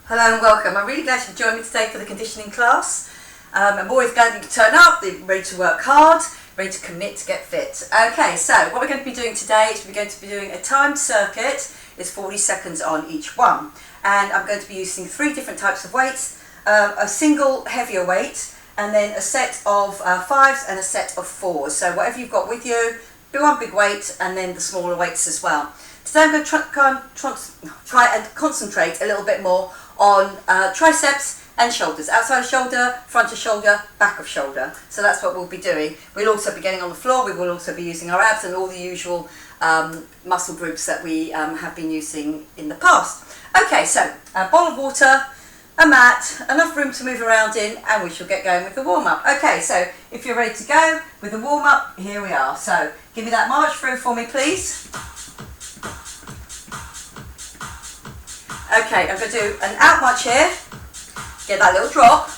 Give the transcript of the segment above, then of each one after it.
Hello and welcome. I'm really glad you've joined me today for the conditioning class. I'm always glad you can turn up, you're ready to work hard, ready to commit to get fit. Okay, so what we're going to be doing today is we're going to be doing a timed circuit. It's 40 seconds on each one. And I'm going to be using 3 different types of weights, a single heavier weight, and then a set of 5s and a set of 4s. So whatever you've got with you, do one big weight and then the smaller weights as well. Today I'm going to try and concentrate a little bit more on triceps and shoulders, outside of shoulder, front of shoulder, back of shoulder. So that's what we'll be doing. We'll also be getting on the floor, we will also be using our abs and all the usual muscle groups that we have been using in the past. Okay, so a bowl of water, a mat, enough room to move around in, and we shall get going with the warm-up. Okay, so if you're ready to go with the warm-up, here we are. So give me that march through for me, please. Okay, I'm going to do an out march here, get that little drop,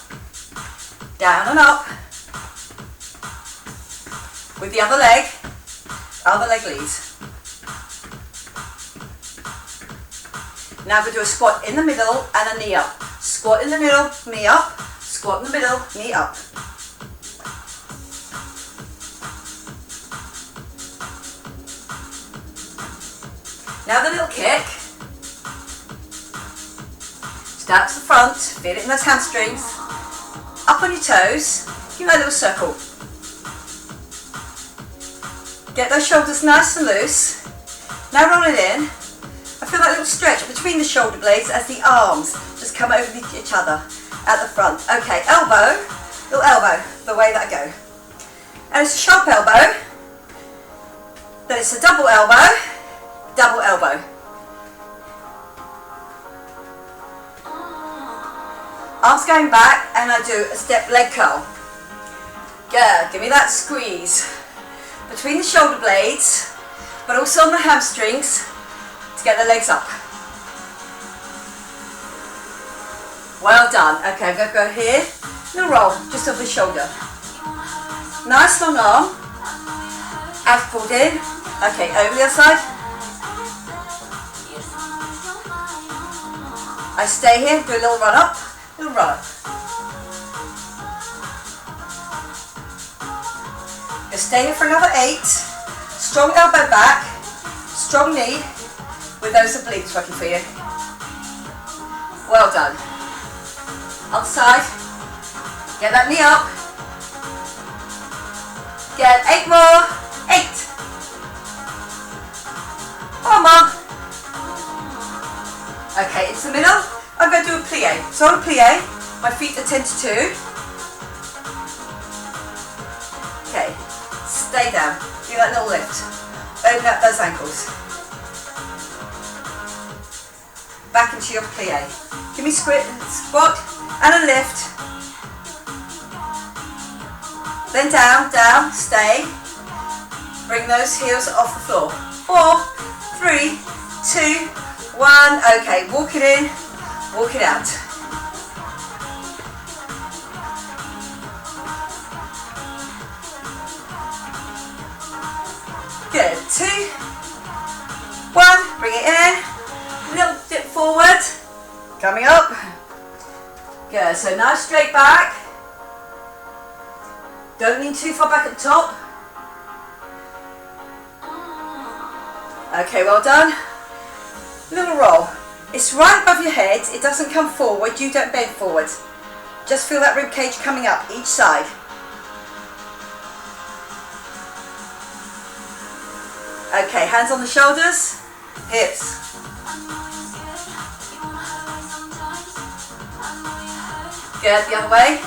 down and up, with the other leg leads. Now I'm going to do a squat in the middle and a knee up. Squat in the middle, knee up, squat in the middle, knee up. Now the little kick. Start to the front, feel it in those hamstrings, up on your toes, give that little circle. Get those shoulders nice and loose. Now roll it in. I feel that little stretch between the shoulder blades as the arms just come over each other at the front. Okay, elbow, little elbow, the way that I go. And it's a sharp elbow, then it's a double elbow, double elbow. Arms going back, and I do a step leg curl. Good, give me that squeeze between the shoulder blades, but also on the hamstrings to get the legs up. Well done. Okay, I'm going to go here, little roll just over the shoulder. Nice long arm, abs pulled in. Okay, over the other side. I stay here, do a little run up. Little run up. Just stay here for another 8. Strong elbow back, strong knee with those obliques working for you. Well done. Other side. Get that knee up. Get 8 more. 8. One more. Okay, into the middle. I'm going to do a plie. So on a plie, my feet are 10 to 2. Okay, stay down. Do that little lift. Open up those ankles. Back into your plie. Give me squat and a lift. Then down, down, stay. Bring those heels off the floor. 4, 3, 2, 1. Okay, walk it in. Walk it out. Good. 2, 1. Bring it in. Little dip forward. Coming up. Good. So nice straight back. Don't lean too far back at the top. Okay, well done. Little roll. It's right above your head, it doesn't come forward, you don't bend forward. Just feel that rib cage coming up each side. Okay, hands on the shoulders, hips. Good, the other way.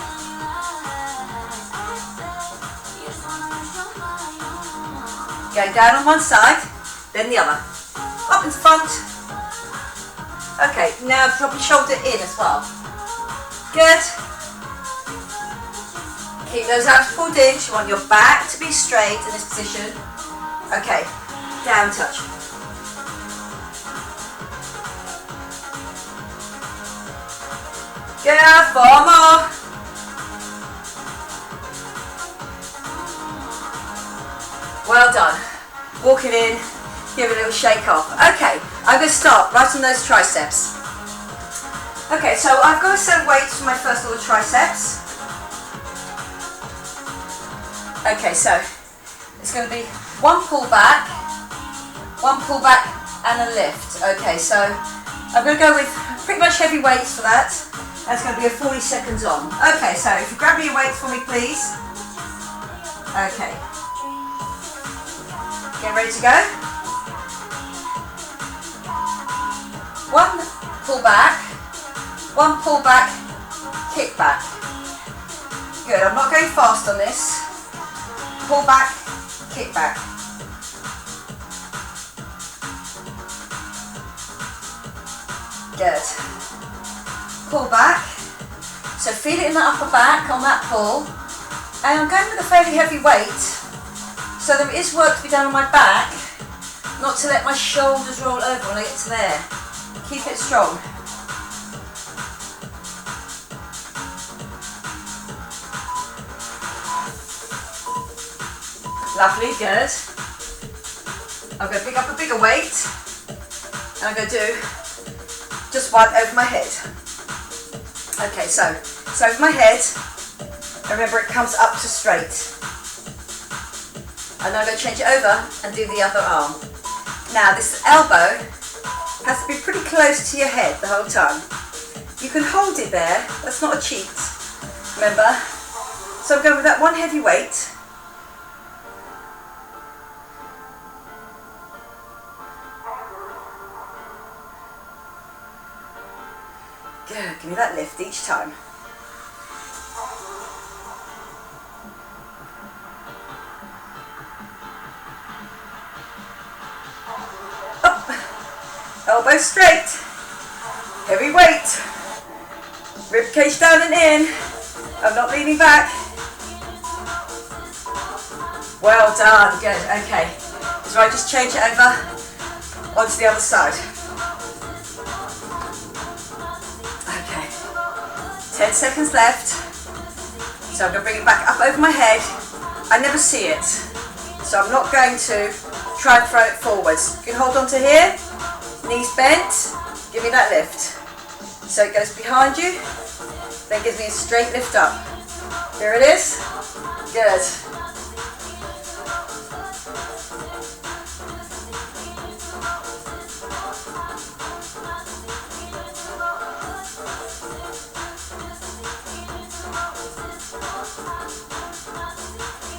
Going down on one side, then the other. Up in front. Okay, now drop your shoulder in as well. Good. Keep those abs pulled in. You want your back to be straight in this position. Okay, down touch. Good, 4 more. Well done. Walk it in. Give it a little shake off. Okay, I'm going to start right on those triceps. Okay, so I've got a set of weights for my first little triceps. Okay, so it's going to be one pull back and a lift. Okay, so I'm going to go with pretty much heavy weights for that. That's going to be a 40 seconds on. Okay, so if you grab me your weights for me, please. Okay. Get ready to go. One pull back, kick back. Good, I'm not going fast on this. Pull back, kick back. Good. Pull back. So feel it in the upper back on that pull. And I'm going with a fairly heavy weight. So there is work to be done on my back. Not to let my shoulders roll over when I get to there. Keep it strong. Lovely, good. I'm going to pick up a bigger weight and I'm going to do just one over my head. Okay, so it's over my head. Remember, it comes up to straight. And then I'm going to change it over and do the other arm. Now, this elbow has to be pretty close to your head the whole time. You can hold it there, that's not a cheat, remember? So I'm going with that one heavy weight. Good, give me that lift each time. Elbow straight, heavy weight, rib cage down and in. I'm not leaning back. Well done, good, okay. So I just change it over onto the other side. Okay, 10 seconds left. So I'm going to bring it back up over my head. I never see it, so I'm not going to try and throw it forwards. You can hold on to here. Knees bent, give me that lift. So it goes behind you, then gives me a straight lift up. Here it is. Good.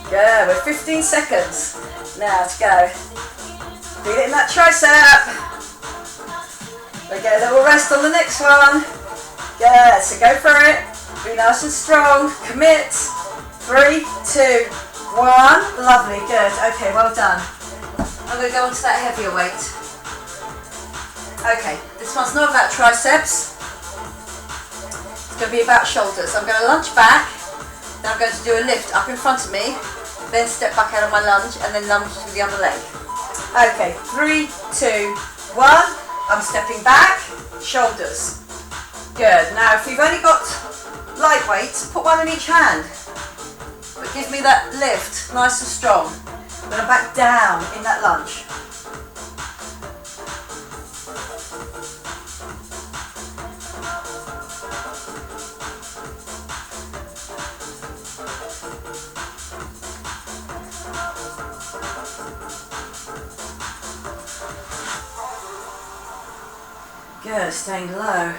Good, we're 15 seconds. Now to go. Feel it in that tricep. We get a little rest on the next one. Good, so go for it. Be nice and strong. Commit. 3, 2, 1. Lovely, good. Okay, well done. I'm going to go on to that heavier weight. Okay, this one's not about triceps. It's going to be about shoulders. I'm going to lunge back. Then I'm going to do a lift up in front of me. Then step back out of my lunge and then lunge to the other leg. Okay, 3, 2, 1. I'm stepping back, shoulders. Good. Now, if you've only got light weights, put one in each hand. But give me that lift, nice and strong. Then I'm back down in that lunge. Good, staying low.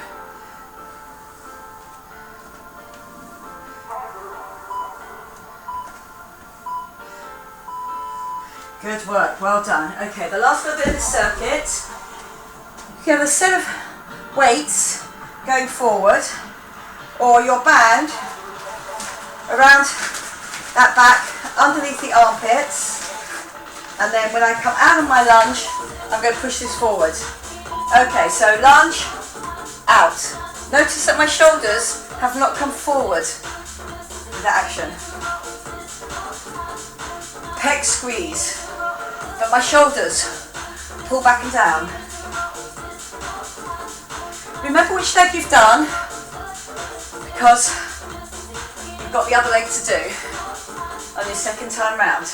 Good work, well done. Okay, the last little bit of the circuit. You have a set of weights going forward, or your band around that back, underneath the armpits, and then when I come out of my lunge, I'm going to push this forward. Okay, so lunge, out. Notice that my shoulders have not come forward with that action. Pec squeeze, but my shoulders pull back and down. Remember which leg you've done, because you've got the other leg to do on your second time round.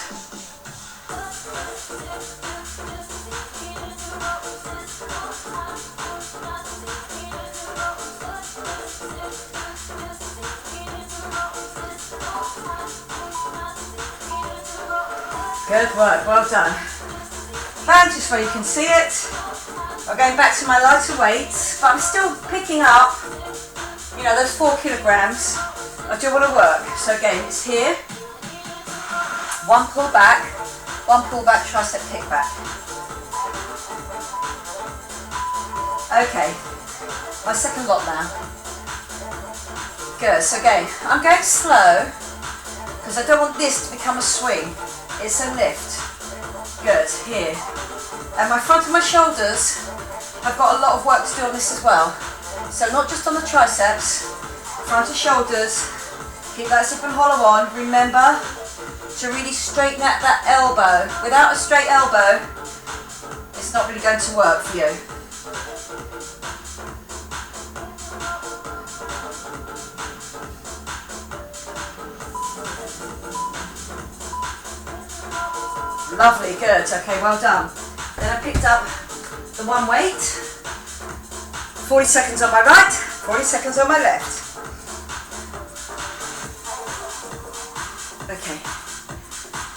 Good work, well done. Hand just where you can see it. I'm going back to my lighter weights, but I'm still picking up, you know, those 4 kilograms. I do want to work. So again, it's here. One pull back, tricep kick back. Okay, my second lot now. Good, so again, I'm going slow because I don't want this to become a swing. It's a lift. Good, here. And my front of my shoulders, I've got a lot of work to do on this as well. So not just on the triceps, front of shoulders, keep that zip and hollow on. Remember to really straighten out that elbow. Without a straight elbow, it's not really going to work for you. Lovely, good, okay, well done. Then I picked up the one weight, 40 seconds on my right, 40 seconds on my left. Okay,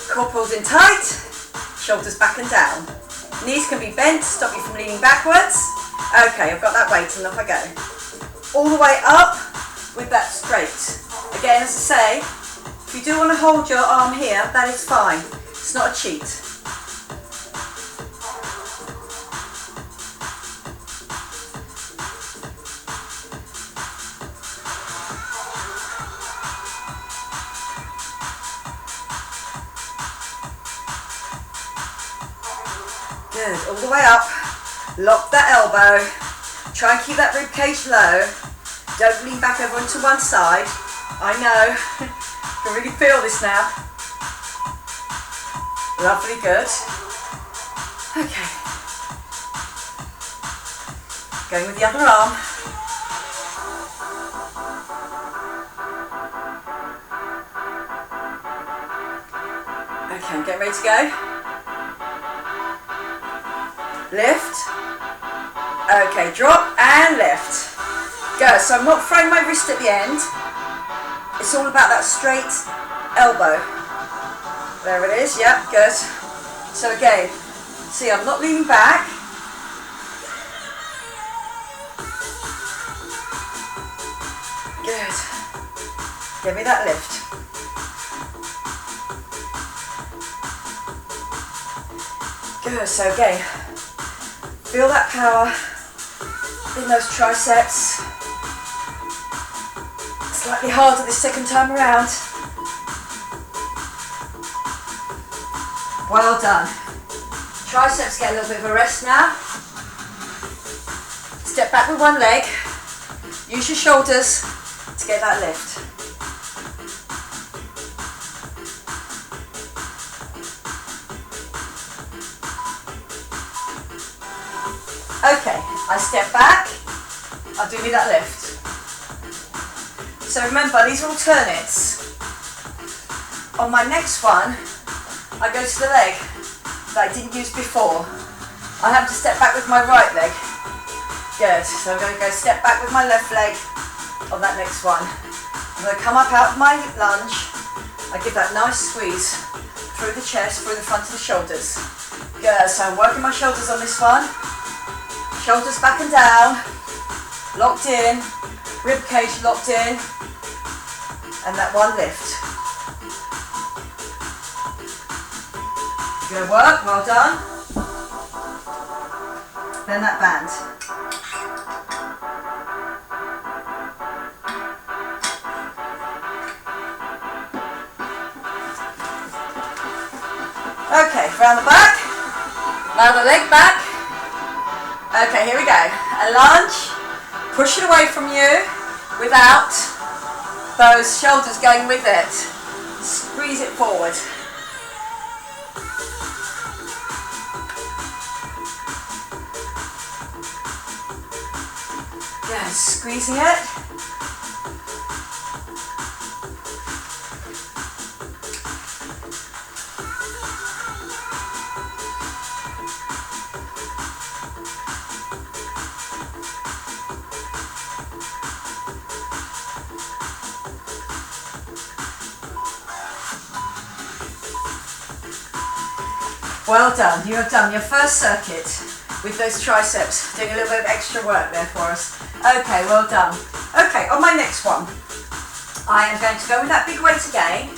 core pulls in tight, shoulders back and down. Knees can be bent to stop you from leaning backwards. Okay, I've got that weight and off I go. All the way up with that straight. Again, as I say, if you do want to hold your arm here, that is fine. It's not a cheat. Good, all the way up. Lock that elbow. Try and keep that rib cage low. Don't lean back over onto one side. I know, I can really feel this now. Lovely, good. Okay. Going with the other arm. Okay, I'm getting ready to go. Lift. Okay, drop and lift. Go. So I'm not throwing my wrist at the end. It's all about that straight elbow. There it is, yep, good. So again, see, I'm not leaning back. Good. Give me that lift. Good, so again, feel that power in those triceps. Slightly harder this second time around. Well done. Triceps get a little bit of a rest now. Step back with one leg. Use your shoulders to get that lift. Okay, I step back. I'll do me that lift. So remember, these are alternates. On my next one, I go to the leg that I didn't use before. I have to step back with my right leg. Good, so I'm going to go step back with my left leg on that next one. I'm going to come up out of my lunge. I give that nice squeeze through the chest, through the front of the shoulders. Good, so I'm working my shoulders on this one. Shoulders back and down, locked in, rib cage locked in, and that one lift. Good work, well done. Then that band. Okay, round the back. Now the leg back. Okay, here we go. A lunge. Push it away from you without those shoulders going with it. Squeeze it forward. Yeah, squeezing it. Well done. You have done your first circuit with those triceps, doing a little bit of extra work there for us. Okay, well done. Okay, on my next one, I am going to go with that big weight again.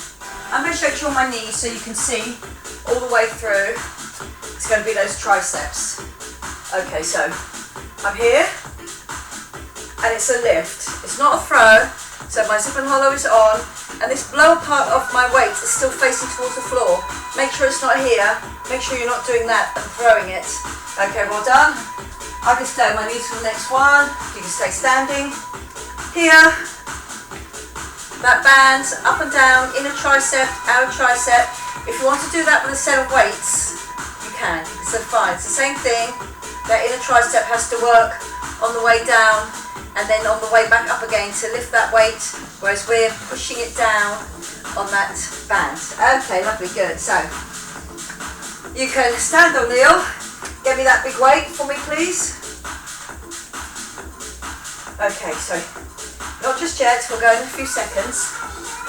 I'm going to stretch you on my knees so you can see all the way through. It's going to be those triceps. Okay, so I'm here, and it's a lift. It's not a throw, so my zip and hollow is on, and this lower part of my weight is still facing towards the floor. Make sure it's not here. Make sure you're not doing that and throwing it. Okay, well done. I can stay on my knees for the next one. You can stay standing. Here. That band, up and down, inner tricep, outer tricep. If you want to do that with a set of weights, you can. It's fine. It's the same thing. That inner tricep has to work on the way down and then on the way back up again to lift that weight, whereas we're pushing it down on that band. Okay, lovely, good. So, you can stand or kneel. Get me that big weight for me, please. Okay, so not just yet, we'll go in a few seconds.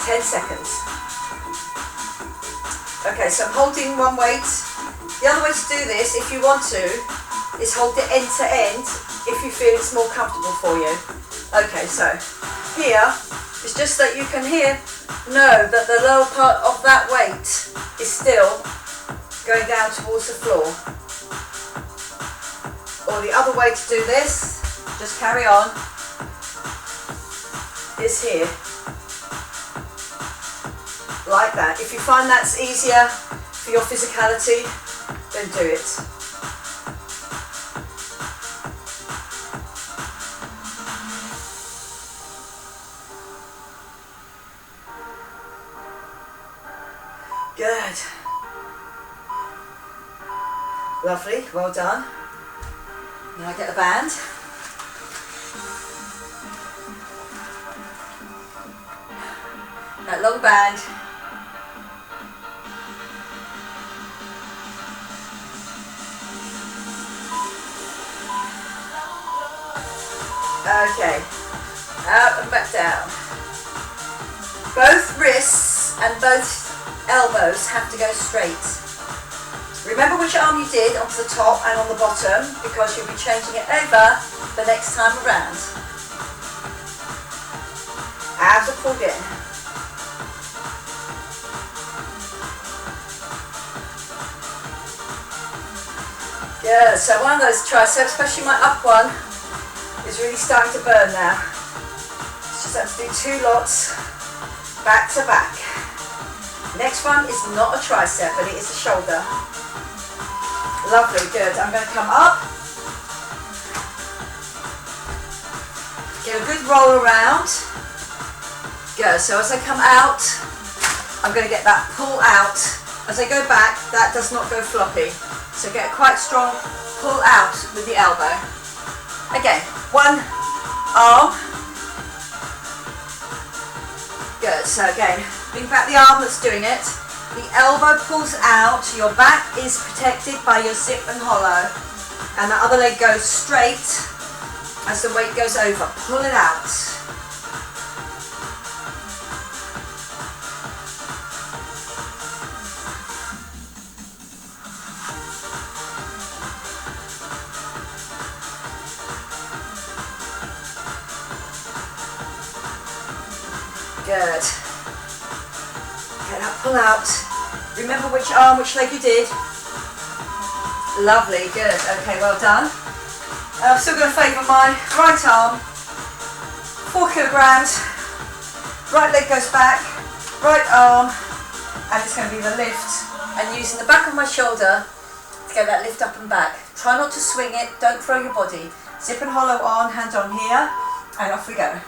10 seconds. Okay, so I'm holding one weight. The other way to do this, if you want to, is hold it end to end if you feel it's more comfortable for you. Okay, so here, it's just that you can know that the lower part of that weight is still going down towards the floor. Or the other way to do this, just carry on, is here. Like that. If you find that's easier for your physicality, then do it. Good. Lovely, well done. Now I get the band. That long band. Okay, out and back down. Both wrists and both elbows have to go straight. Remember which arm you did onto the top and on the bottom, because you'll be changing it over the next time around. Abs are pulled in. Yeah, so one of those triceps, especially my up one, is really starting to burn now. Just have to do 2 lots back to back. Next one is not a tricep, but it is a shoulder. Lovely, good. I'm going to come up. Get a good roll around. Good, so as I come out, I'm going to get that pull out. As I go back, that does not go floppy. So get a quite strong pull out with the elbow. Again, one arm. Good, so again, bring back the arm that's doing it. The elbow pulls out, your back is protected by your zip and hollow, and the other leg goes straight as the weight goes over. Pull it out. Good. Get that pull out. Remember which arm, which leg you did. Lovely, good. Okay, well done. I'm still going to favour my right arm. 4 kilograms. Right leg goes back. Right arm. And it's going to be the lift. And using the back of my shoulder to get that lift up and back. Try not to swing it. Don't throw your body. Zip and hollow on, hand on here. And off we go.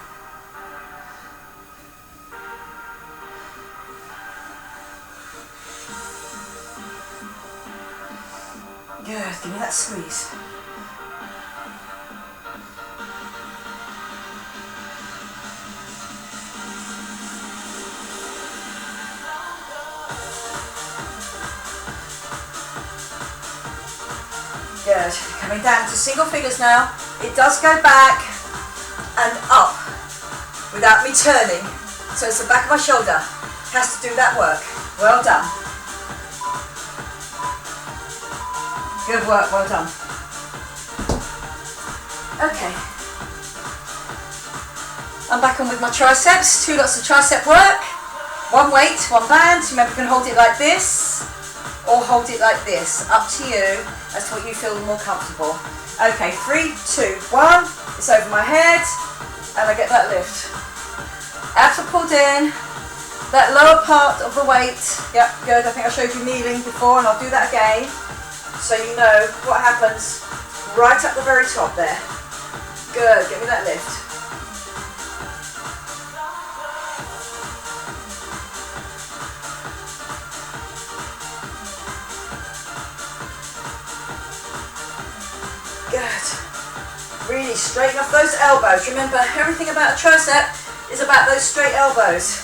Good, give me that squeeze. Good, coming down to single figures now. It does go back and up without me turning. So it's the back of my shoulder. Has to do that work. Well done. Good work, well done. Okay. I'm back on with my triceps, 2 lots of tricep work. 1 weight, 1 band. Remember, you can hold it like this or hold it like this. Up to you as to what you feel more comfortable. Okay, 3, 2, 1. It's over my head and I get that lift. Abs are pulled in. That lower part of the weight. Yep, good. I think I showed you kneeling before and I'll do that again so you know what happens right at the very top there. Good, give me that lift. Good. Really straighten off those elbows. Remember, everything about a tricep is about those straight elbows.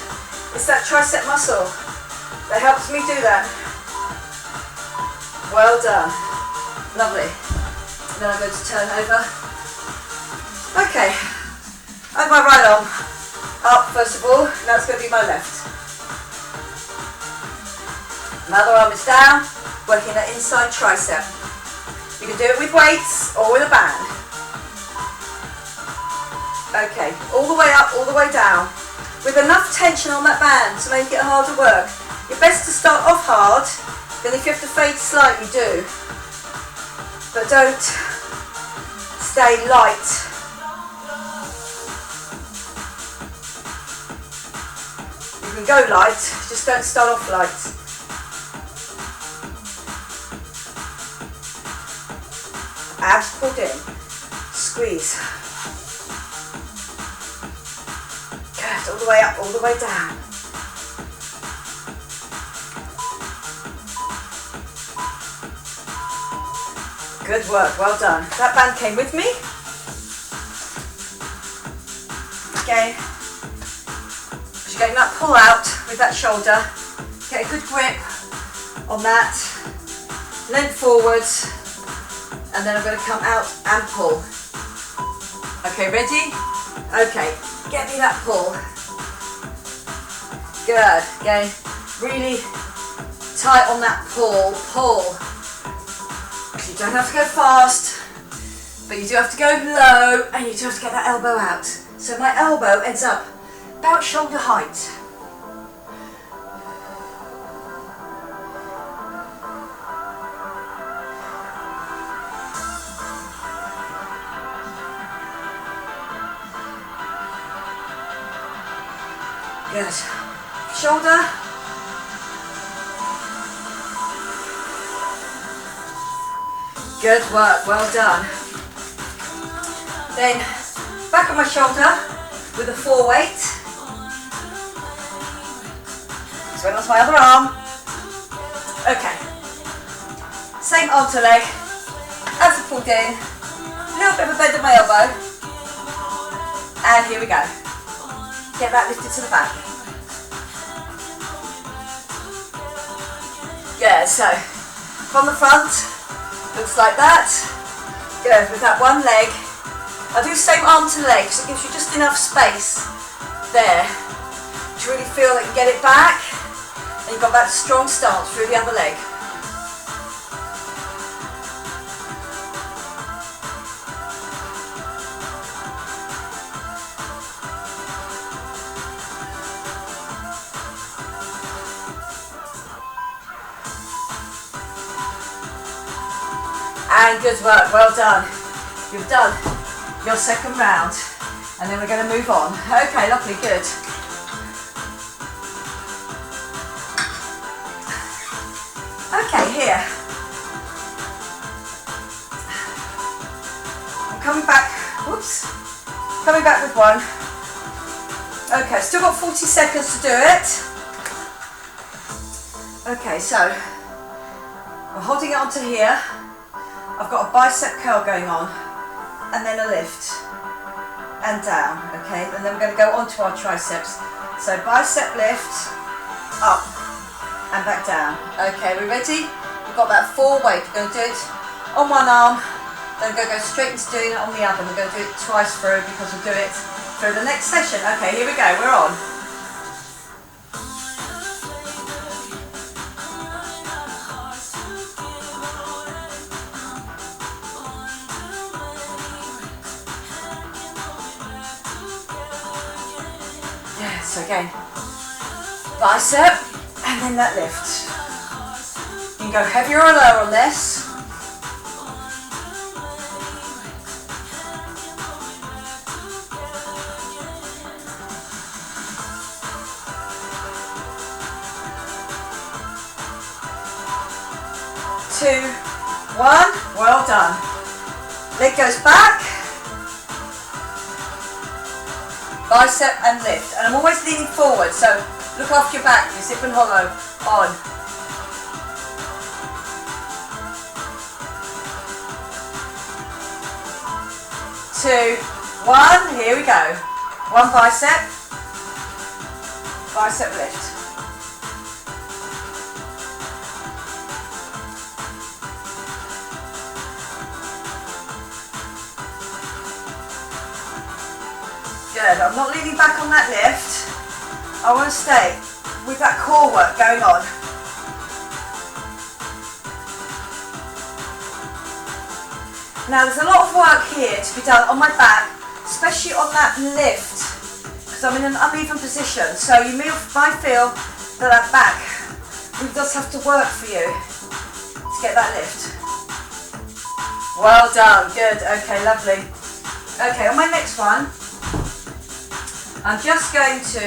It's that tricep muscle that helps me do that. Well done. Lovely. And then I'm going to turn over. Okay. I have my right arm up first of all. Now it's going to be my left. My other arm is down, working that inside tricep. You can do it with weights or with a band. Okay, all the way up, all the way down. With enough tension on that band to make it harder work. You're best to start off hard, then if you have to fade slightly, do. But don't stay light. You can go light, just don't start off light. Abs pulled in, squeeze. Good, all the way up, all the way down. Good work, well done. That band came with me. Again, you're getting that pull out with that shoulder. Get a good grip on that. Lean forwards. And then I'm going to come out and pull. Okay, ready? Okay, get me that pull. Good, again, really tight on that pull, pull. You don't have to go fast, but you do have to go low and you do have to get that elbow out. So my elbow ends up about shoulder height. Good. Shoulder. Good work, well done. Then back on my shoulder with a 4 weight. So that's my other arm. Okay. Same arm to leg. As I pulled in. A little bit of a bend at my elbow. And here we go. Get that lifted to the back. Good, so from the front, looks like that. Good, with that one leg. I'll do same arm to leg, so it gives you just enough space there to really feel that you get it back, and you've got that strong stance through the other leg. And good work, well done. You've done your second round. And then we're going to move on. Okay, lovely, good. Okay, here. I'm coming back, whoops. Coming back with one. Okay, still got 40 seconds to do it. Okay, so I'm holding it onto here. I've got a bicep curl going on, and then a lift, and down, okay? And then we're going to go on to our triceps. So bicep lift, up, and back down. Okay, we ready? We've got that 4 weight. We're going to do it on one arm, then we're going to go straight into doing it on the other. We're going to do it twice through because we'll do it through the next session. Okay, here we go, we're on. So again, bicep, and then that lift. You can go heavier or lower on this. Two, one, well done. Leg goes back, bicep and lift. And I'm always leaning forward, so look after your back, your zip and hollow, on. Two, one, here we go. One bicep, bicep lift. Good, I'm not leaning back on that lift. I want to stay with that core work going on. Now there's a lot of work here to be done on my back, especially on that lift, because I'm in an uneven position. So you might feel that that back really does have to work for you to get that lift. Well done, good, okay, lovely. Okay, on my next one, I'm just going to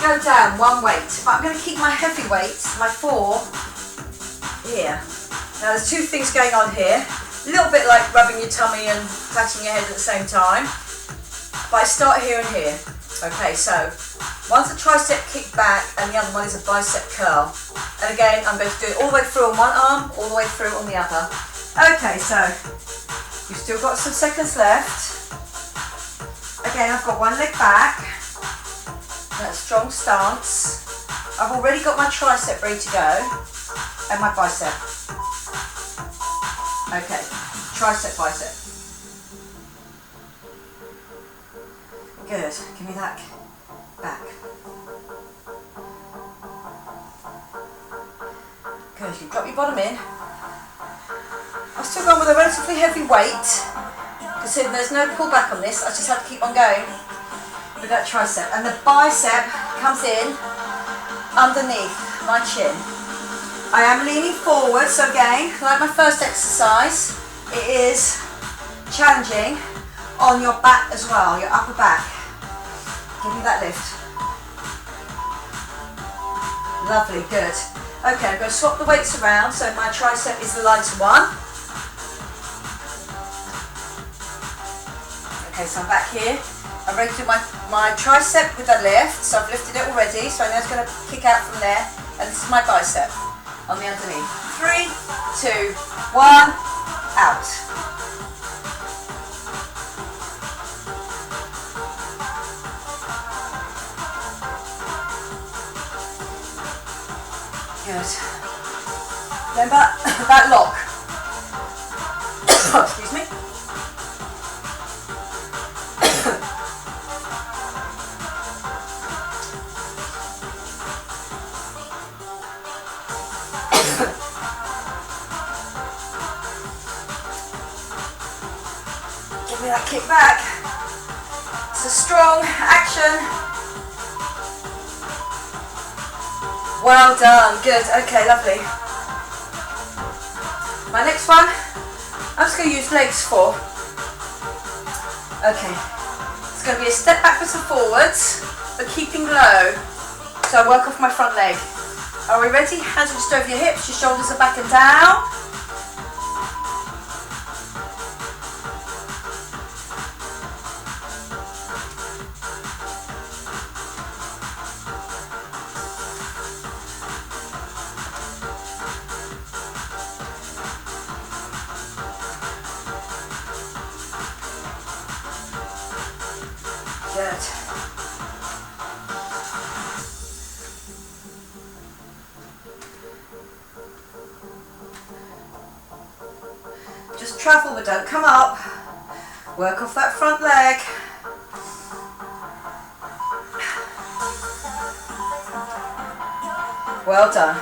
go down one weight, but I'm going to keep my heavy weight, my 4, here. Now there's two things going on here. A little bit like rubbing your tummy and patting your head at the same time. But I start here and here. Okay, so one's a tricep kick back and the other one is a bicep curl. And again, I'm going to do it all the way through on one arm, all the way through on the other. Okay, so you've still got some seconds left. Again, I've got one leg back. That strong stance. I've already got my tricep ready to go. And my bicep. Okay, tricep, bicep. Good, give me that back. Good, you drop your bottom in. I've still gone with a relatively heavy weight, considering there's no pull back on this. I just have to keep on going with that tricep. And the bicep comes in underneath my chin. I am leaning forward, so again, like my first exercise, it is challenging on your back as well, your upper back. Give me that lift. Lovely, good. Okay, I'm going to swap the weights around, so my tricep is the lighter one. Okay, so I'm back here. I'm ready to do my tricep with a lift, so I've lifted it already, so I know it's going to kick out from there, and this is my bicep. On the underneath. 3, 2, 1, out. Good. Remember that lock. Excuse me. Give me that kick back. It's a strong action. Well done, good, okay, lovely. My next one, I'm just going to use legs for. Okay, it's going to be a step backwards and forwards, but keeping low. So I work off my front leg. Are we ready? Hands are just over your hips, your shoulders are back and down. Good. Just travel but don't come up. Work off that front leg. Well done.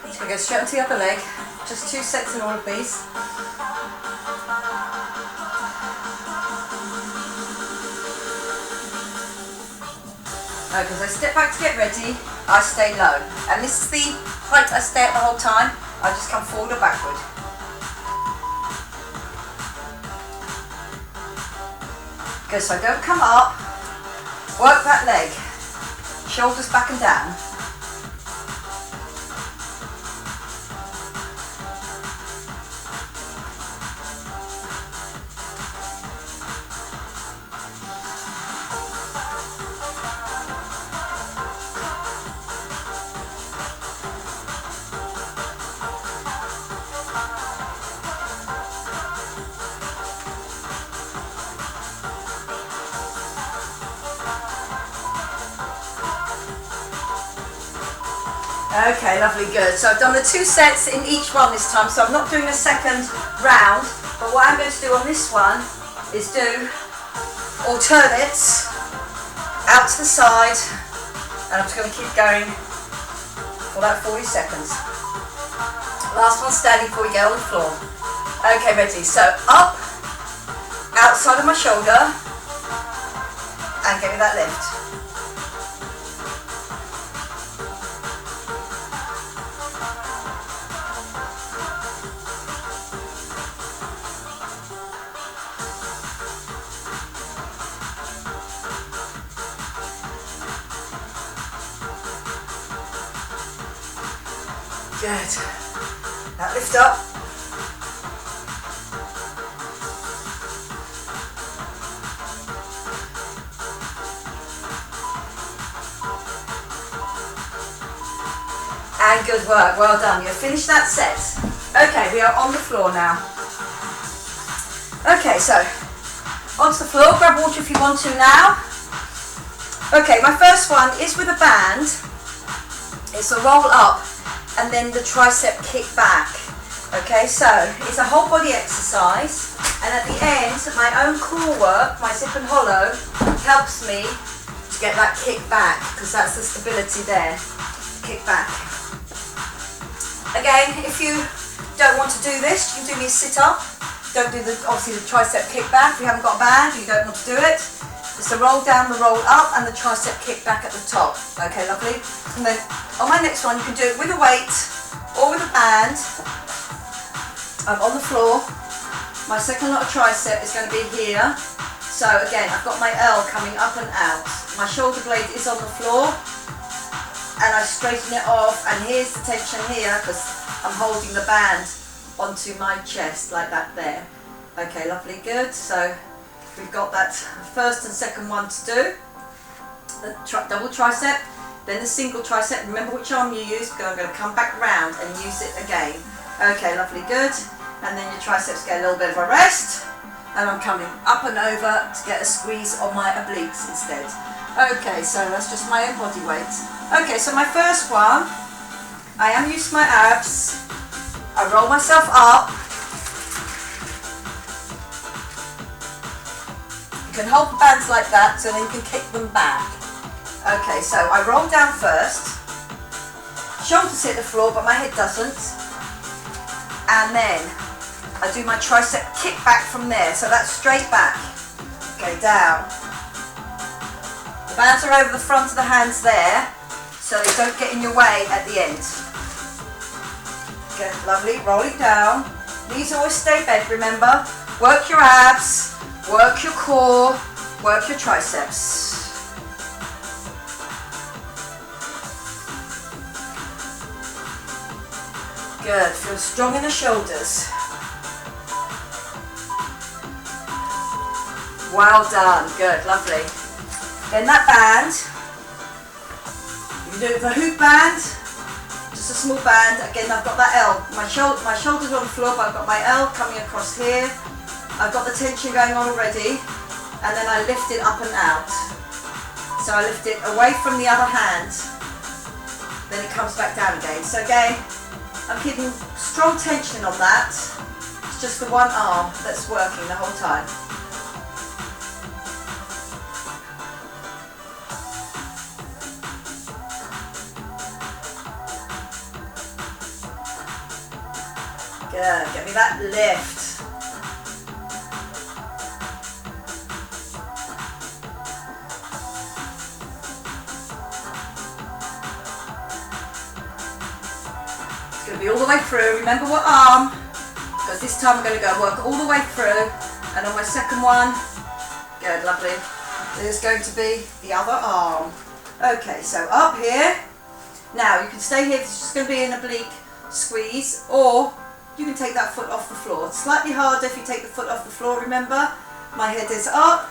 Just going to go straight onto the other leg. Just 2 sets in all of these. Okay, as I step back to get ready, I stay low. And this is the height I stay at the whole time. I just come forward or backward. Good, so I don't come up. Work that leg. Shoulders back and down. Okay, lovely, good. So I've done the 2 sets in each one this time, so I'm not doing a second round, but what I'm going to do on this one is do alternates out to the side, and I'm just going to keep going for about 40 seconds. Last one standing before we get on the floor. Okay, ready. So up, outside of my shoulder, and give me that lift. Good. Now lift up. And good work, well done. You've finished that set. Okay, we are on the floor now. Okay, so onto the floor, grab water if you want to now. Okay, my first one is with a band. It's a roll up and then the tricep kick back. Okay, so it's a whole body exercise, and at the end, my own core work, my zip and hollow, helps me to get that kick back, because that's the stability there. Kick back. Again, if you don't want to do this, you can do your sit up. Don't do obviously the tricep kick back. If you haven't got a band, you don't want to do it. It's the roll down, the roll up, and the tricep kick back at the top. Okay, lovely. And then on my next one, you can do it with a weight or with a band. I'm on the floor. My second lot of tricep is going to be here. So again, I've got my L coming up and out. My shoulder blade is on the floor, and I straighten it off. And here's the tension here because I'm holding the band onto my chest like that there. Okay, lovely, good. So we've got that first and second one to do. The double tricep, then the single tricep. Remember which arm you use, because I'm going to come back round and use it again. Okay, lovely, good. And then your triceps get a little bit of a rest. And I'm coming up and over to get a squeeze on my obliques instead. Okay, so that's just my own body weight. Okay, so my first one, I am used to my abs. I roll myself up. You can hold the bands like that, so then you can kick them back. Okay, so I roll down first. Shoulders hit the floor, but my head doesn't. And then I do my tricep kick back from there, so that's straight back. Okay, down. The bands are over the front of the hands there, so they don't get in your way at the end. Okay, lovely, roll it down. Knees always stay bent, remember. Work your abs, work your core, work your triceps. Good, feel strong in the shoulders. Well done, good, lovely. Then that band, you can do it with a hoop band, just a small band. Again, I've got that L. My shoulders are on the floor, but I've got my L coming across here. I've got the tension going on already, and then I lift it up and out. So I lift it away from the other hand, then it comes back down again. So again, I'm keeping strong tension on that. It's just the one arm that's working the whole time. Good, get me that lift. It's going to be all the way through. Remember what arm, because this time we're going to go work all the way through. And on my second one, good, lovely, there's going to be the other arm. Okay, so up here. Now you can stay here, it's just going to be an oblique squeeze, or you can take that foot off the floor. It's slightly harder if you take the foot off the floor, remember. My head is up,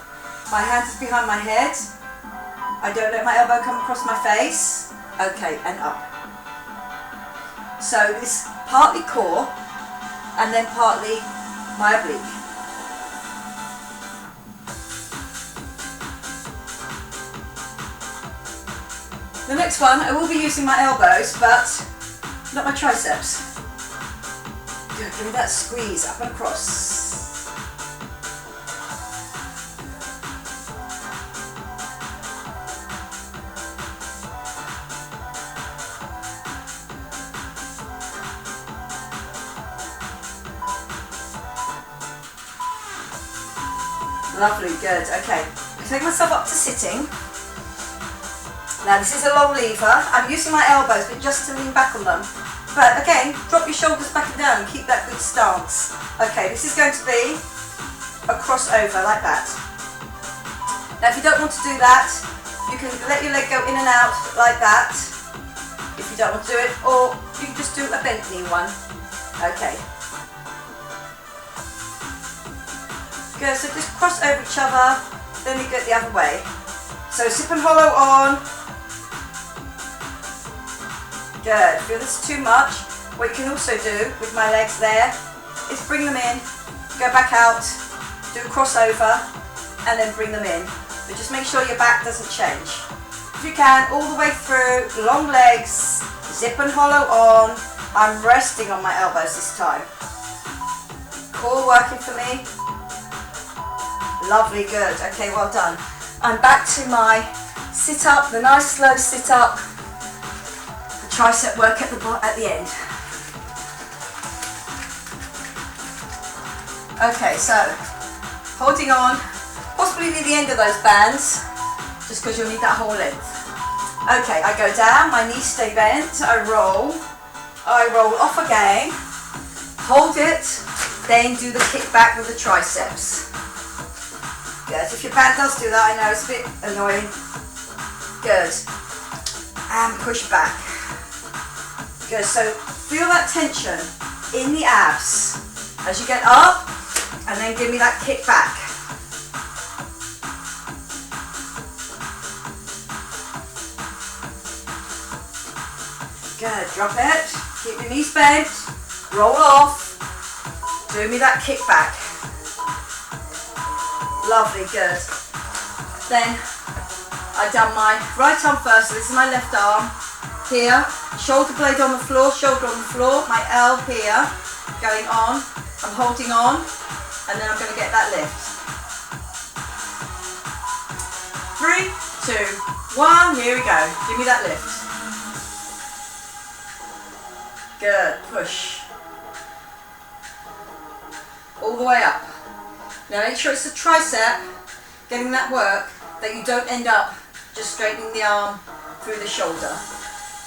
my hand is behind my head. I don't let my elbow come across my face. Okay, and up. So this partly core, and then partly my oblique. The next one, I will be using my elbows, but not my triceps. Good, give me that squeeze up and across. Lovely, good, okay. I take myself up to sitting. Now this is a long lever. I'm using my elbows, but just to lean back on them. But again, drop your shoulders back and down and keep that good stance. Okay, this is going to be a crossover like that. Now if you don't want to do that, you can let your leg go in and out like that, if you don't want to do it, or you can just do a bent knee one. Okay. Good, so just cross over each other, then you go the other way. So zip and hollow on. Good. Feel this is too much. What you can also do with my legs there is bring them in, go back out, do a crossover, and then bring them in. But just make sure your back doesn't change. If you can, all the way through, long legs, zip and hollow on. I'm resting on my elbows this time. Core working for me. Lovely, good. Okay, well done. I'm back to my sit up, the nice slow sit up. Tricep work at the end. Okay, so holding on, possibly near the end of those bands, just because you'll need that whole length. Okay, I go down, my knees stay bent, I roll off again, hold it, then do the kick back with the triceps. Good, if your band does do that, I know it's a bit annoying. Good, and push back. Good, so feel that tension in the abs as you get up, and then give me that kick back. Good, drop it, keep your knees bent, roll off, do me that kick back. Lovely, good. Then I've done my right arm first, so this is my left arm. Here, shoulder blade on the floor, shoulder on the floor, my L here, going on, I'm holding on, and then I'm going to get that lift. 3, 2, 1, here we go, give me that lift. Good, push. All the way up. Now make sure it's the tricep, getting that work, that you don't end up just straightening the arm through the shoulder.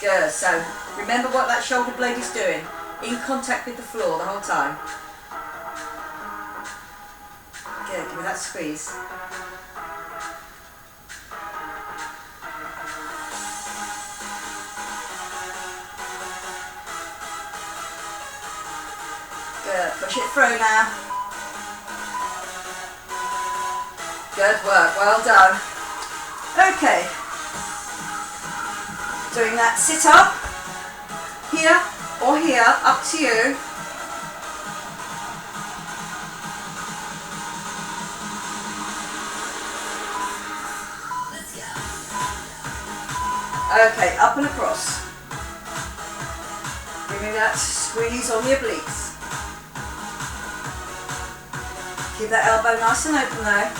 Good, so remember what that shoulder blade is doing, in contact with the floor the whole time. Good, give me that squeeze. Good, push it through now. Good work, well done. Okay. Doing that sit up, here or here, up to you. Let's go. Okay, up and across. Give me that squeeze on the obliques. Keep that elbow nice and open though.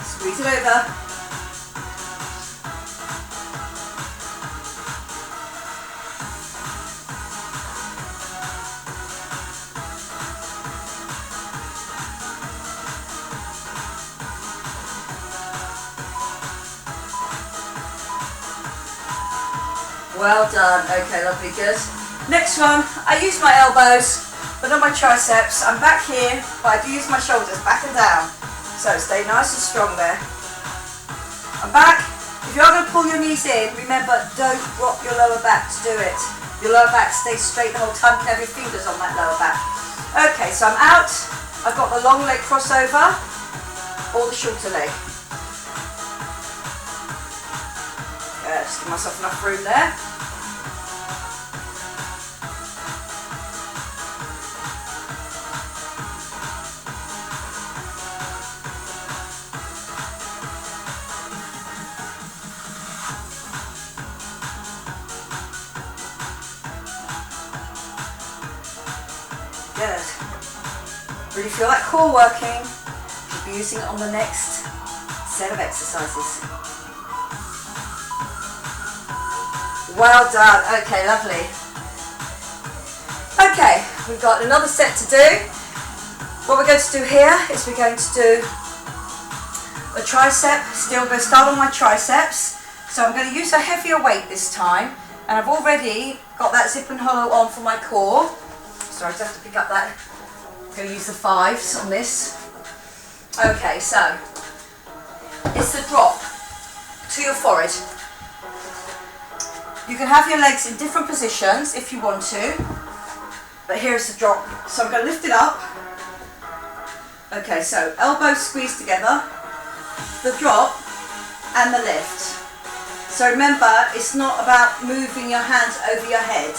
Squeeze it over. Well done. Okay, lovely, good. Next one, I use my elbows, but not my triceps. I'm back here, but I do use my shoulders back and down. So stay nice and strong there. I'm back. If you are going to pull your knees in, remember, don't drop your lower back to do it. Your lower back stays straight the whole time. You can have your fingers on that lower back. Okay, so I'm out. I've got the long leg crossover or the shorter leg. Just give myself enough room there. Good. Really feel that core working. Should be using it on the next set of exercises. Well done. Okay, lovely. Okay, we've got another set to do. What we're going to do here is we're going to do a tricep. Still going to start on my triceps. So I'm going to use a heavier weight this time. And I've already got that zip and hollow on for my core. Sorry, I just have to pick up that. I'm going to use the 5s on this. Okay, so it's the drop to your forehead. You can have your legs in different positions if you want to, but here's the drop. So I'm going to lift it up. Okay, so elbows squeeze together, the drop and the lift. So remember, it's not about moving your hands over your head.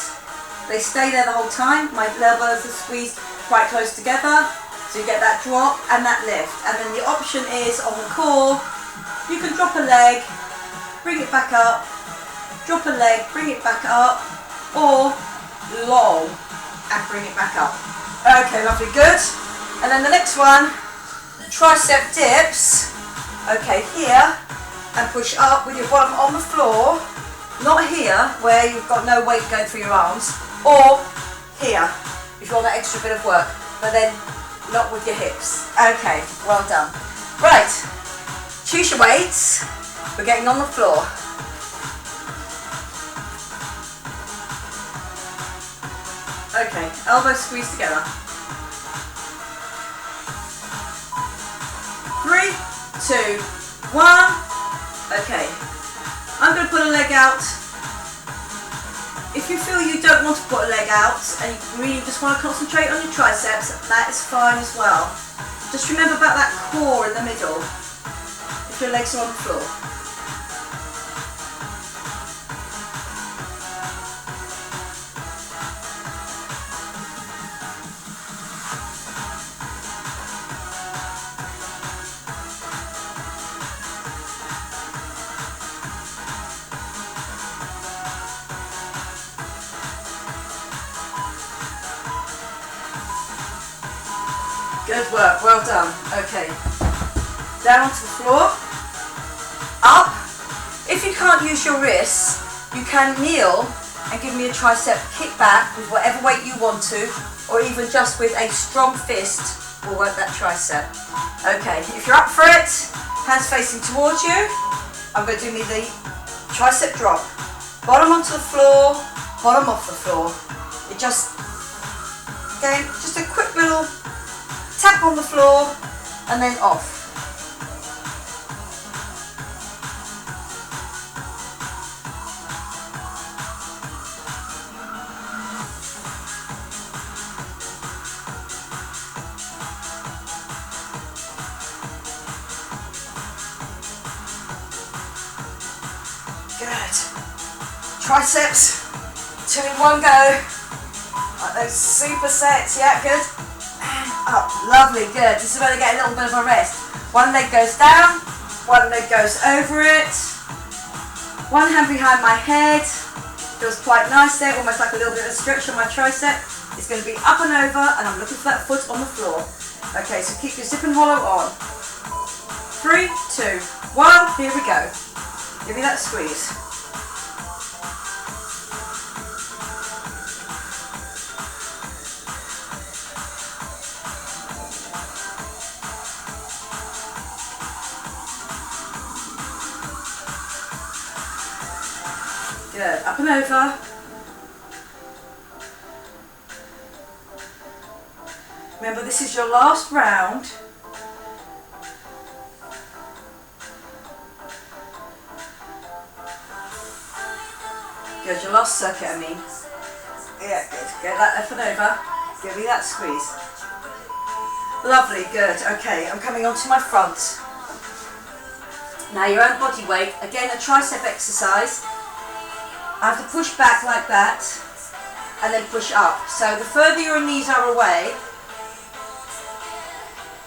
They stay there the whole time. My elbows are squeezed quite close together, so you get that drop and that lift. And then the option is on the core, you can drop a leg, bring it back up, drop a leg, bring it back up, or long and bring it back up. Okay, lovely, good. And then the next one, tricep dips. Okay, here, and push up with your bottom on the floor. Not here, where you've got no weight going through your arms, or here, if you want that extra bit of work, but then not with your hips. Okay, well done. Right, choose your weights. We're getting on the floor. Okay, elbows squeeze together. 3, 2, 1. Okay, I'm going to put a leg out. If you feel you don't want to put a leg out and you really just want to concentrate on your triceps, that is fine as well. Just remember about that core in the middle if your legs are on the floor. Good work, well done. Okay, down onto the floor, up. If you can't use your wrists, you can kneel and give me a tricep kick back with whatever weight you want to, or even just with a strong fist will work that tricep. Okay, if you're up for it, hands facing towards you, I'm going to do me the tricep drop. Bottom onto the floor, bottom off the floor. It just, again, just a quick little tap on the floor and then off. Good. Triceps, 2 in 1 go. Like those supersets, yeah, good. Up, lovely, good. This is where they get a little bit of a rest. One leg goes down, one leg goes over it. One hand behind my head. Feels quite nice there, almost like a little bit of a stretch on my tricep. It's going to be up and over, and I'm looking for that foot on the floor. Okay, so keep your zip and hollow on. 3, 2, 1, here we go. Give me that squeeze. Good, up and over. Remember, this is your last round. Good, your last circuit, I mean. Yeah, good. Get that up and over. Give me that squeeze. Lovely, good. Okay, I'm coming on to my front. Now your own body weight. Again, a tricep exercise. I have to push back like that and then push up. So the further your knees are away,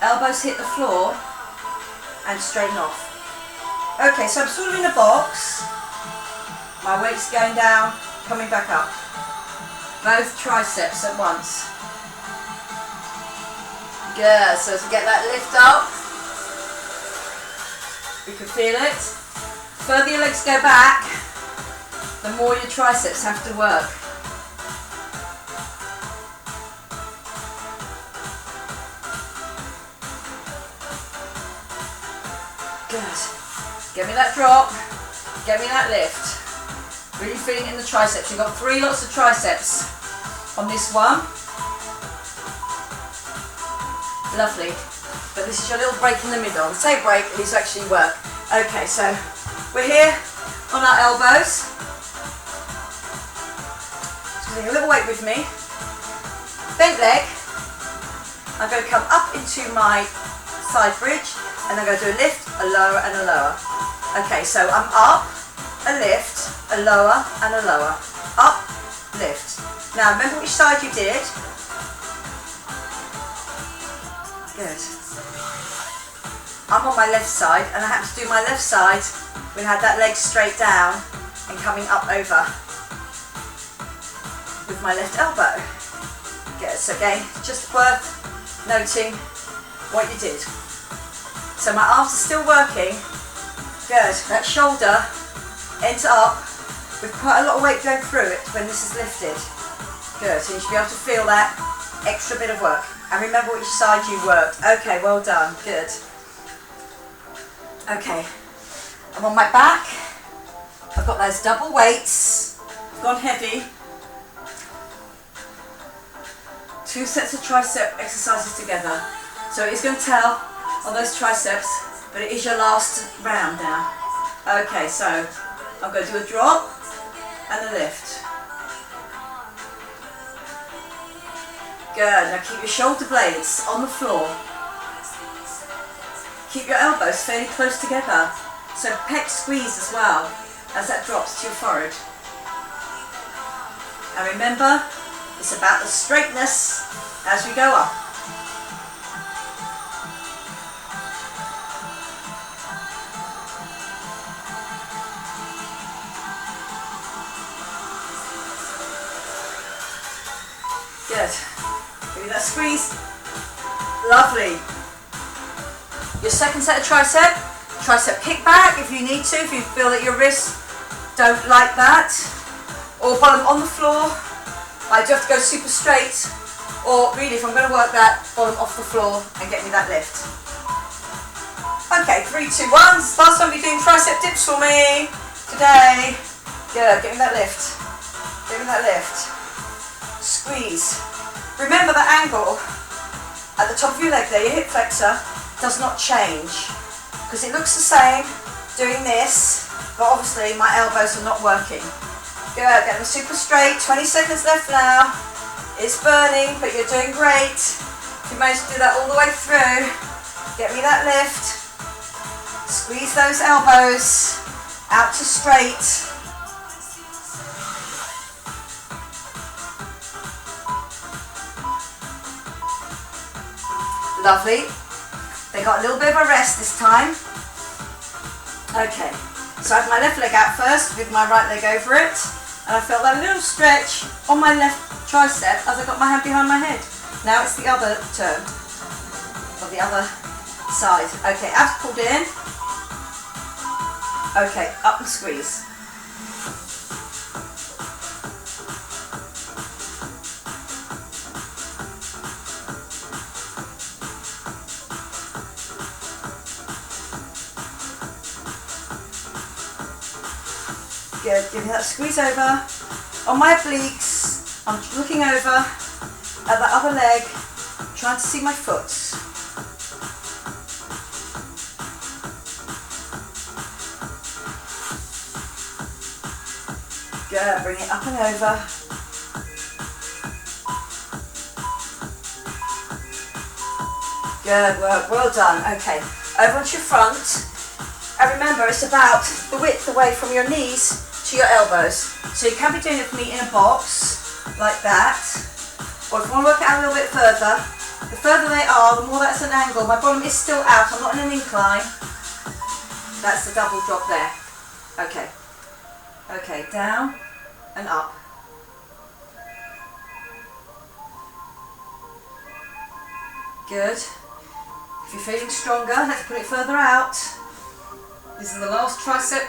elbows hit the floor and straighten off. Okay, so I'm sort of in a box. My weight's going down, coming back up. Both triceps at once. Good, so to get that lift up, you can feel it. The further your legs go back, the more your triceps have to work. Good. Get me that drop, get me that lift. Really feeling it in the triceps. You've got 3 lots of triceps on this one. Lovely. But this is your little break in the middle. I say break, it needs to actually work. Okay, so we're here on our elbows. Just using a little weight with me. Bent leg. I'm going to come up into my side bridge and I'm going to do a lift, a lower and a lower. Okay, so I'm up, a lift, a lower and a lower. Up, lift. Now remember which side you did. Good. I'm on my left side and I have to do my left side. We had that leg straight down and coming up over with my left elbow. Good. So again, just worth noting what you did. So my arms are still working. Good. That shoulder ends up with quite a lot of weight going through it when this is lifted. Good. So you should be able to feel that extra bit of work. And remember which side you worked. Okay, well done. Good. Okay. I'm on my back. I've got those double weights. I've gone heavy. 2 sets of tricep exercises together. So it is going to tell on those triceps, but it is your last round now. Okay, so I'm going to do a drop and a lift. Good, now keep your shoulder blades on the floor. Keep your elbows fairly close together. So pec squeeze as well as that drops to your forehead. And remember, it's about the straightness as we go up. Good. Give me that squeeze. Lovely. Your second set of tricep kick back if you need to, if you feel that your wrists don't like that. Or bottom on the floor. I do have to go super straight. Or really, if I'm going to work that, bottom off the floor and get me that lift. Okay, 3, 2, 1. Last time you're doing tricep dips for me today. Good, get me that lift. Get me that lift. Squeeze. Remember the angle at the top of your leg there, your hip flexor, does not change. Because it looks the same doing this, but obviously my elbows are not working. Good, get them super straight. 20 seconds left now. It's burning, but you're doing great. If you manage to do that all the way through, get me that lift. Squeeze those elbows out to straight. Lovely. They got a little bit of a rest this time. Okay, so I have my left leg out first with my right leg over it. And I felt that little stretch on my left tricep as I got my hand behind my head. Now it's the other turn, or the other side. Okay, abs pulled in. Okay, up and squeeze. Good, give me that squeeze over. On my obliques, I'm looking over at the other leg, trying to see my foot. Good, bring it up and over. Good work, well done. Okay, over onto your front. And remember, it's about the width away from your knees to your elbows. So you can be doing it for me in a box, like that. Or if you want to work it out a little bit further, the further they are, the more that's an angle. My bottom is still out, I'm not in an incline. That's the double drop there. Okay. Okay, down and up. Good. If you're feeling stronger, let's put it further out. This is the last tricep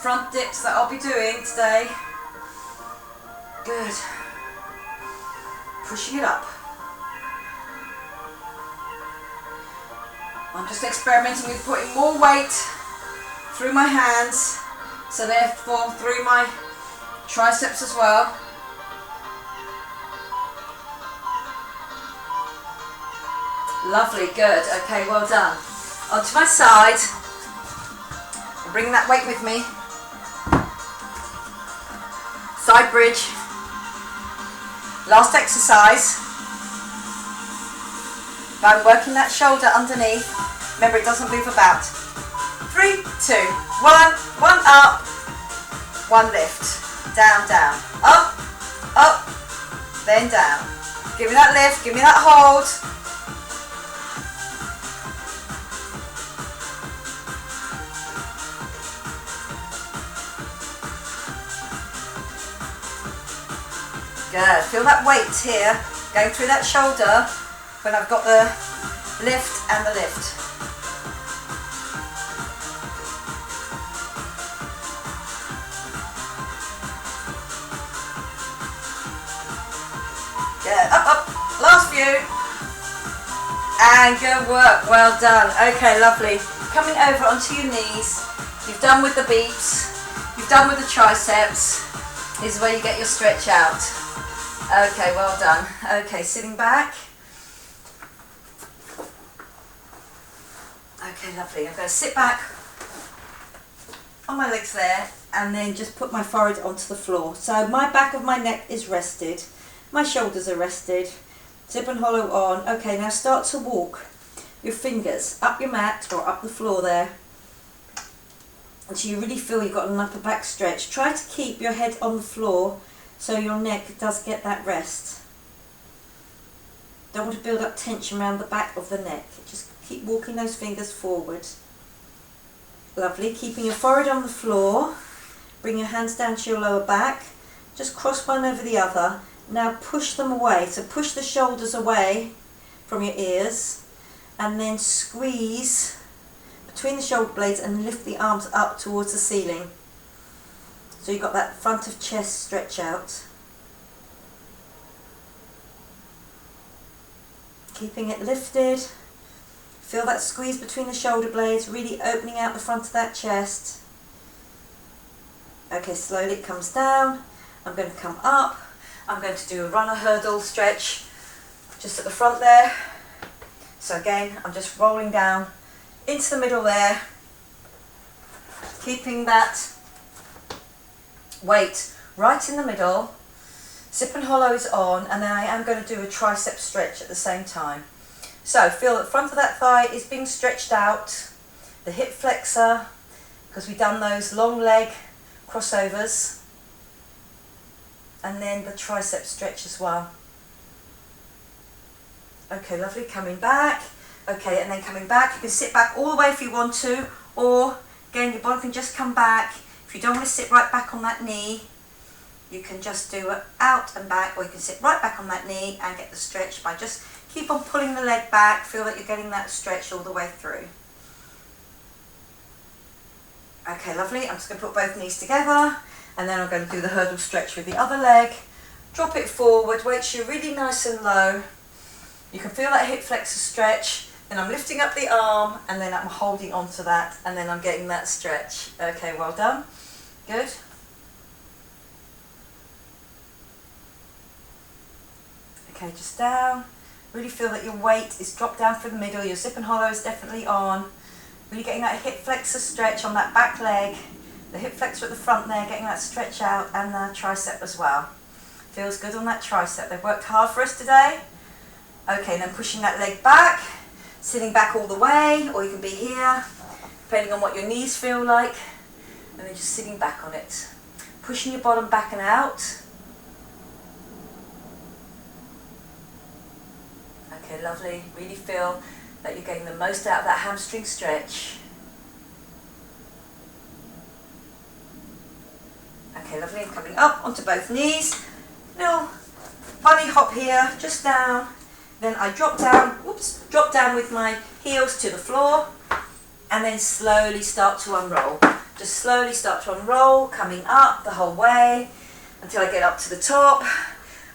front dips that I'll be doing today. Good. Pushing it up. I'm just experimenting with putting more weight through my hands, so therefore through my triceps as well. Lovely, good. Okay, well done. Onto my side. Bring that weight with me. Side bridge. Last exercise. I'm working that shoulder underneath. Remember, it doesn't move about. 3, 2, 1. 1 up. 1 lift. Down, down. Up, up, then down. Give me that lift, give me that hold. Good. Feel that weight here going through that shoulder when I've got the lift and the lift. Good. Up, up. Last few. And good work. Well done. Okay, lovely. Coming over onto your knees. You've done with the beeps. You've done with the triceps. This is where you get your stretch out. Okay, well done. Okay, sitting back. Okay, lovely. I'm going to sit back on my legs there and then just put my forehead onto the floor. So my back of my neck is rested. My shoulders are rested. Zip and hollow on. Okay, now start to walk your fingers up your mat or up the floor there. Until you really feel you've got an upper back stretch. Try to keep your head on the floor so your neck does get that rest. Don't want to build up tension around the back of the neck. Just keep walking those fingers forward. Lovely. Keeping your forehead on the floor. Bring your hands down to your lower back. Just cross one over the other. Now push them away. So push the shoulders away from your ears and then squeeze between the shoulder blades and lift the arms up towards the ceiling. So you've got that front of chest stretch out. Keeping it lifted. Feel that squeeze between the shoulder blades, really opening out the front of that chest. Okay, slowly it comes down. I'm going to come up. I'm going to do a runner hurdle stretch just at the front there. So again, I'm just rolling down into the middle there, keeping that weight right in the middle. Zip and hollow is on, and then I am going to do a tricep stretch at the same time. So feel that the front of that thigh is being stretched out, the hip flexor, because we've done those long leg crossovers, and then the tricep stretch as well. Okay, lovely, coming back. Okay, and then coming back, you can sit back all the way if you want to, or again, your bottom can just come back. If you don't want to sit right back on that knee, you can just do it out and back, or you can sit right back on that knee and get the stretch by just keep on pulling the leg back, feel that you're getting that stretch all the way through. Okay, lovely, I'm just going to put both knees together, and then I'm going to do the hurdle stretch with the other leg. Drop it forward, weights you really nice and low. You can feel that hip flexor stretch. Then I'm lifting up the arm, and then I'm holding onto that, and then I'm getting that stretch. Okay, well done. Good. Okay, just down. Really feel that your weight is dropped down through the middle. Your zip and hollow is definitely on. Really getting that hip flexor stretch on that back leg. The hip flexor at the front there, getting that stretch out, and the tricep as well. Feels good on that tricep. They've worked hard for us today. Okay, then pushing that leg back, sitting back all the way, or you can be here, depending on what your knees feel like, and then just sitting back on it. Pushing your bottom back and out. Okay, lovely. Really feel that you're getting the most out of that hamstring stretch. Okay, lovely. Coming up onto both knees. Little bunny hop here, just down. Then I drop down, drop down with my heels to the floor, and then slowly start to unroll. Just slowly start to unroll, coming up the whole way until I get up to the top.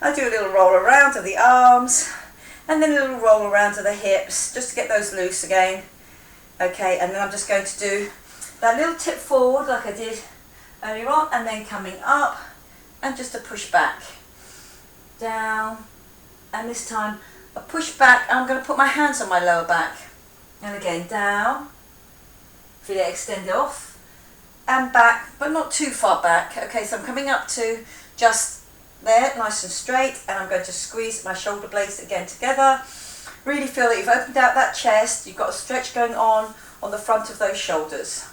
I do a little roll around to the arms, and then a little roll around to the hips, just to get those loose again. Okay, and then I'm just going to do that little tip forward like I did earlier on, and then coming up, and just a push back. Down, and this time a push back, and I'm going to put my hands on my lower back. And again, down, feel it extend off, and back, but not too far back. Okay, so I'm coming up to just there, nice and straight, and I'm going to squeeze my shoulder blades again together. Really feel that you've opened out that chest, you've got a stretch going on the front of those shoulders.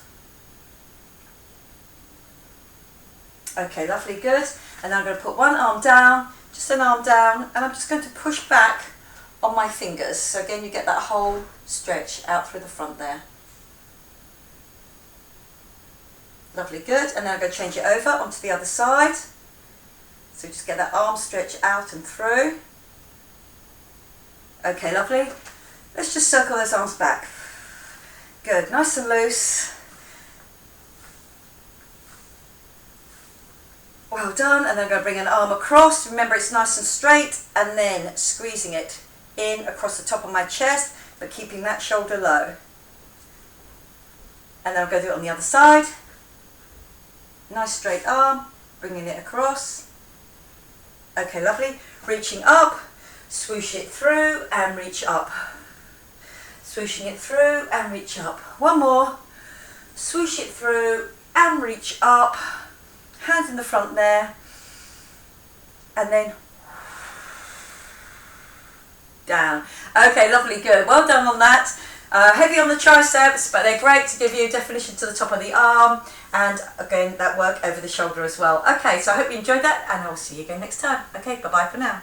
Okay, lovely, good. And now I'm going to put one arm down, just an arm down, and I'm just going to push back on my fingers. So again, you get that whole stretch out through the front there. Lovely, good. And now I'm going to change it over onto the other side. So just get that arm stretch out and through. Okay, lovely. Let's just circle those arms back. Good, nice and loose. Well done. And then I'm going to bring an arm across. Remember, it's nice and straight, and then squeezing it in across the top of my chest, but keeping that shoulder low. And then I'm going to do it on the other side. Nice straight arm, bringing it across. Okay, lovely. Reaching up, swoosh it through and reach up. Swooshing it through and reach up. One more. Swoosh it through and reach up. Hands in the front there. And then down. Okay, lovely, good. Well done on that. Heavy on the triceps, but they're great to give you definition to the top of the arm, and again that work over the shoulder as well. Okay, so I hope you enjoyed that, and I'll see you again next time. Okay, bye bye for now.